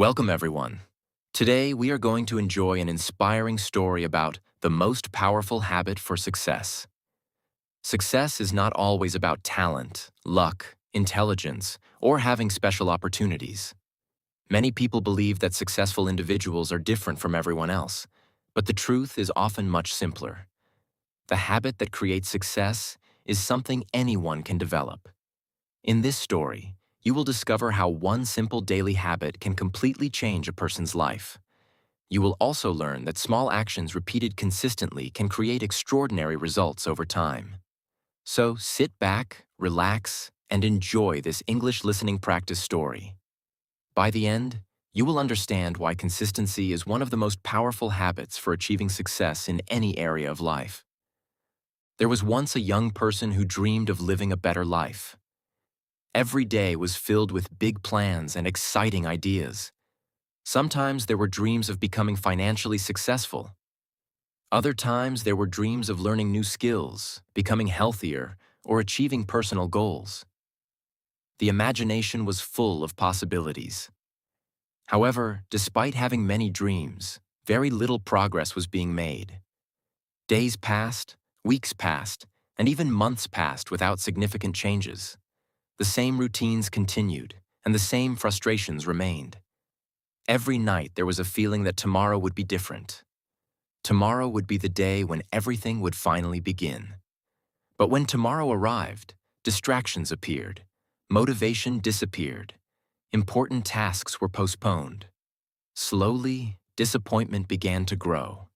Welcome, everyone. Today, we are going to enjoy an inspiring story about the most powerful habit for success. Success is not always about talent, luck, intelligence, or having special opportunities. Many people believe that successful individuals are different from everyone else, but the truth is often much simpler. The habit that creates success is something anyone can develop. In this story, you will discover how one simple daily habit can completely change a person's life. You will also learn that small actions repeated consistently can create extraordinary results over time. So sit back, relax, and enjoy this English listening practice story. By the end, you will understand why consistency is one of the most powerful habits for achieving success in any area of life. There was once a young person who dreamed of living a better life. Every day was filled with big plans and exciting ideas. Sometimes there were dreams of becoming financially successful. Other times there were dreams of learning new skills, becoming healthier, or achieving personal goals. The imagination was full of possibilities. However, despite having many dreams, very little progress was being made. Days passed, weeks passed, and even months passed without significant changes. The same routines continued, and the same frustrations remained. Every night there was a feeling that tomorrow would be different. Tomorrow would be the day when everything would finally begin. But when tomorrow arrived, distractions appeared, motivation disappeared, important tasks were postponed. Slowly, disappointment began to grow.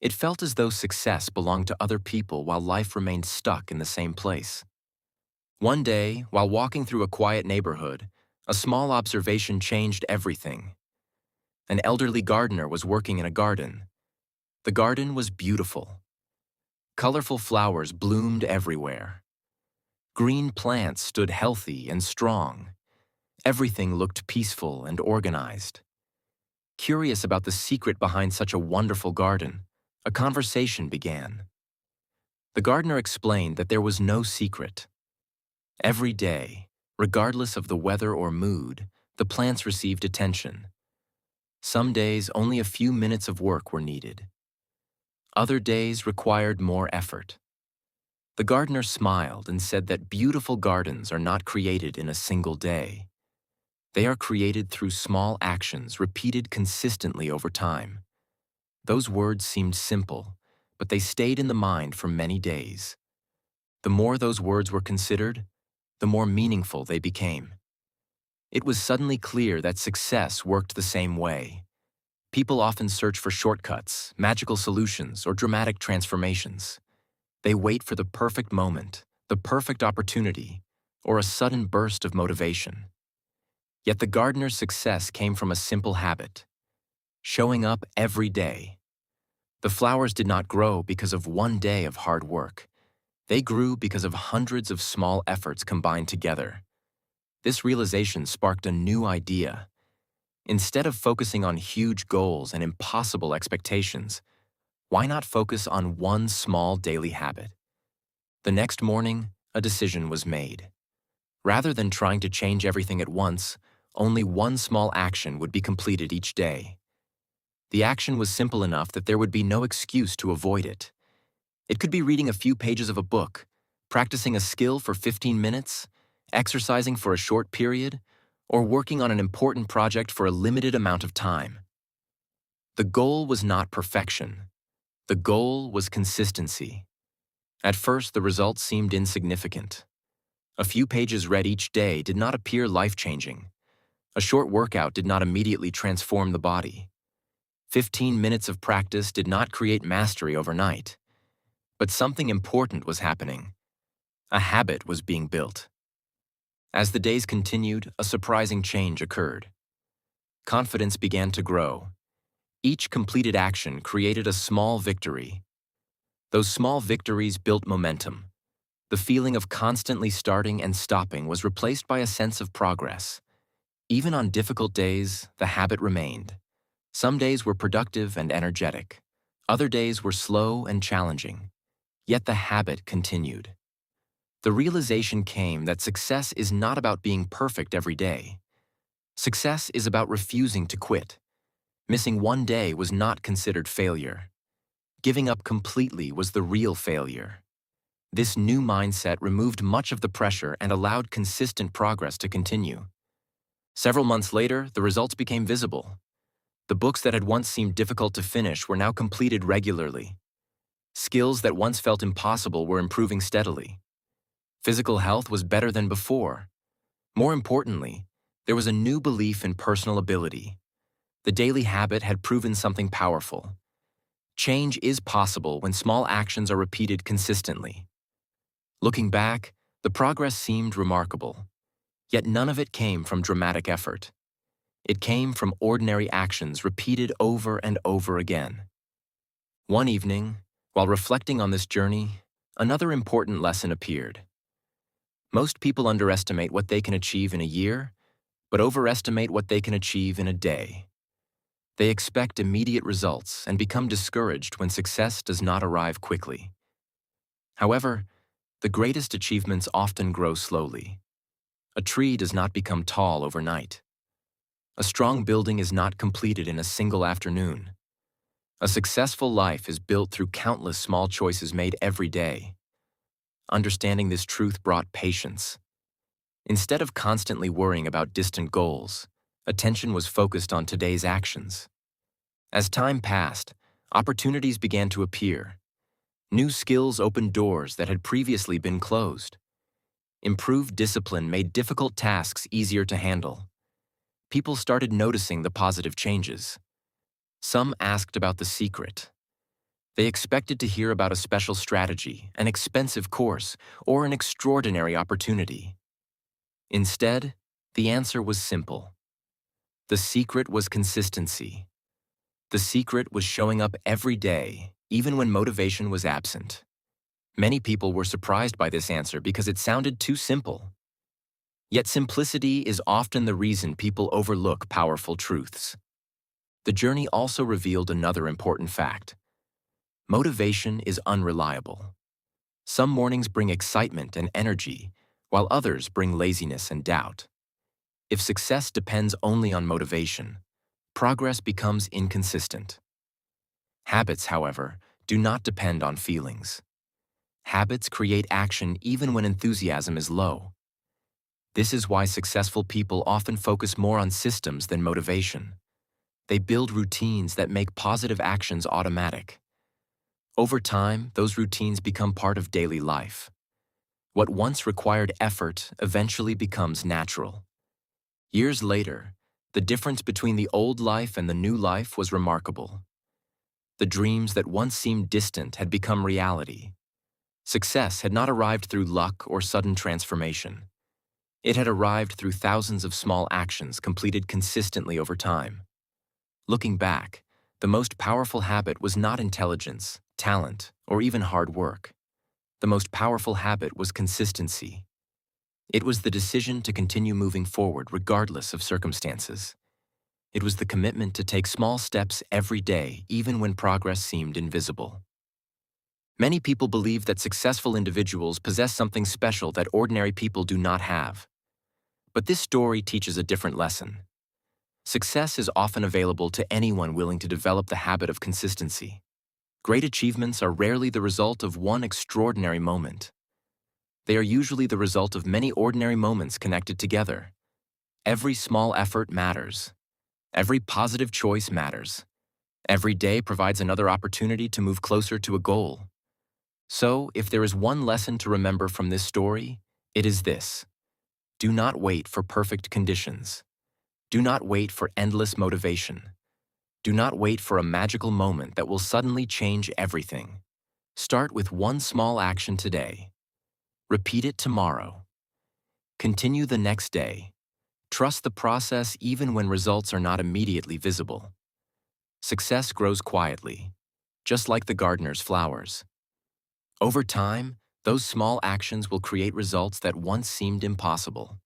It felt as though success belonged to other people while life remained stuck in the same place. One day, while walking through a quiet neighborhood, a small observation changed everything. An elderly gardener was working in a garden. The garden was beautiful. Colorful flowers bloomed everywhere. Green plants stood healthy and strong. Everything looked peaceful and organized. Curious about the secret behind such a wonderful garden, a conversation began. The gardener explained that there was no secret. Every day, regardless of the weather or mood, the plants received attention. Some days, only a few minutes of work were needed. Other days required more effort. The gardener smiled and said that beautiful gardens are not created in a single day. They are created through small actions repeated consistently over time. Those words seemed simple, but they stayed in the mind for many days. The more those words were considered, the more meaningful they became. It was suddenly clear that success worked the same way. People often search for shortcuts, magical solutions, or dramatic transformations. They wait for the perfect moment, the perfect opportunity, or a sudden burst of motivation. Yet the gardener's success came from a simple habit: showing up every day. The flowers did not grow because of one day of hard work. They grew because of hundreds of small efforts combined together. This realization sparked a new idea. Instead of focusing on huge goals and impossible expectations, why not focus on one small daily habit? The next morning, a decision was made. Rather than trying to change everything at once, only one small action would be completed each day. The action was simple enough that there would be no excuse to avoid it. It could be reading a few pages of a book, practicing a skill for 15 minutes, exercising for a short period, or working on an important project for a limited amount of time. The goal was not perfection. The goal was consistency. At first, the results seemed insignificant. A few pages read each day did not appear life-changing. A short workout did not immediately transform the body. 15 minutes of practice did not create mastery overnight. But something important was happening. A habit was being built. As the days continued, a surprising change occurred. Confidence began to grow. Each completed action created a small victory. Those small victories built momentum. The feeling of constantly starting and stopping was replaced by a sense of progress. Even on difficult days, the habit remained. Some days were productive and energetic. Other days were slow and challenging. Yet the habit continued. The realization came that success is not about being perfect every day. Success is about refusing to quit. Missing one day was not considered failure. Giving up completely was the real failure. This new mindset removed much of the pressure and allowed consistent progress to continue. Several months later, the results became visible. The books that had once seemed difficult to finish were now completed regularly. Skills that once felt impossible were improving steadily. Physical health was better than before. More importantly, there was a new belief in personal ability. The daily habit had proven something powerful. Change is possible when small actions are repeated consistently. Looking back, the progress seemed remarkable. Yet none of it came from dramatic effort. It came from ordinary actions repeated over and over again. One evening, while reflecting on this journey, another important lesson appeared. Most people underestimate what they can achieve in a year, but overestimate what they can achieve in a day. They expect immediate results and become discouraged when success does not arrive quickly. However, the greatest achievements often grow slowly. A tree does not become tall overnight. A strong building is not completed in a single afternoon. A successful life is built through countless small choices made every day. Understanding this truth brought patience. Instead of constantly worrying about distant goals, attention was focused on today's actions. As time passed, opportunities began to appear. New skills opened doors that had previously been closed. Improved discipline made difficult tasks easier to handle. People started noticing the positive changes. Some asked about the secret. They expected to hear about a special strategy, an expensive course, or an extraordinary opportunity. Instead, the answer was simple. The secret was consistency. The secret was showing up every day, even when motivation was absent. Many people were surprised by this answer because it sounded too simple. Yet simplicity is often the reason people overlook powerful truths. The journey also revealed another important fact. Motivation is unreliable. Some mornings bring excitement and energy, while others bring laziness and doubt. If success depends only on motivation, progress becomes inconsistent. Habits, however, do not depend on feelings. Habits create action even when enthusiasm is low. This is why successful people often focus more on systems than motivation. They build routines that make positive actions automatic. Over time, those routines become part of daily life. What once required effort eventually becomes natural. Years later, the difference between the old life and the new life was remarkable. The dreams that once seemed distant had become reality. Success had not arrived through luck or sudden transformation. It had arrived through thousands of small actions completed consistently over time. Looking back, the most powerful habit was not intelligence, talent, or even hard work. The most powerful habit was consistency. It was the decision to continue moving forward regardless of circumstances. It was the commitment to take small steps every day, even when progress seemed invisible. Many people believe that successful individuals possess something special that ordinary people do not have. But this story teaches a different lesson. Success is often available to anyone willing to develop the habit of consistency. Great achievements are rarely the result of one extraordinary moment. They are usually the result of many ordinary moments connected together. Every small effort matters. Every positive choice matters. Every day provides another opportunity to move closer to a goal. So, if there is one lesson to remember from this story, it is this. Do not wait for perfect conditions. Do not wait for endless motivation. Do not wait for a magical moment that will suddenly change everything. Start with one small action today. Repeat it tomorrow. Continue the next day. Trust the process even when results are not immediately visible. Success grows quietly, just like the gardener's flowers. Over time, those small actions will create results that once seemed impossible.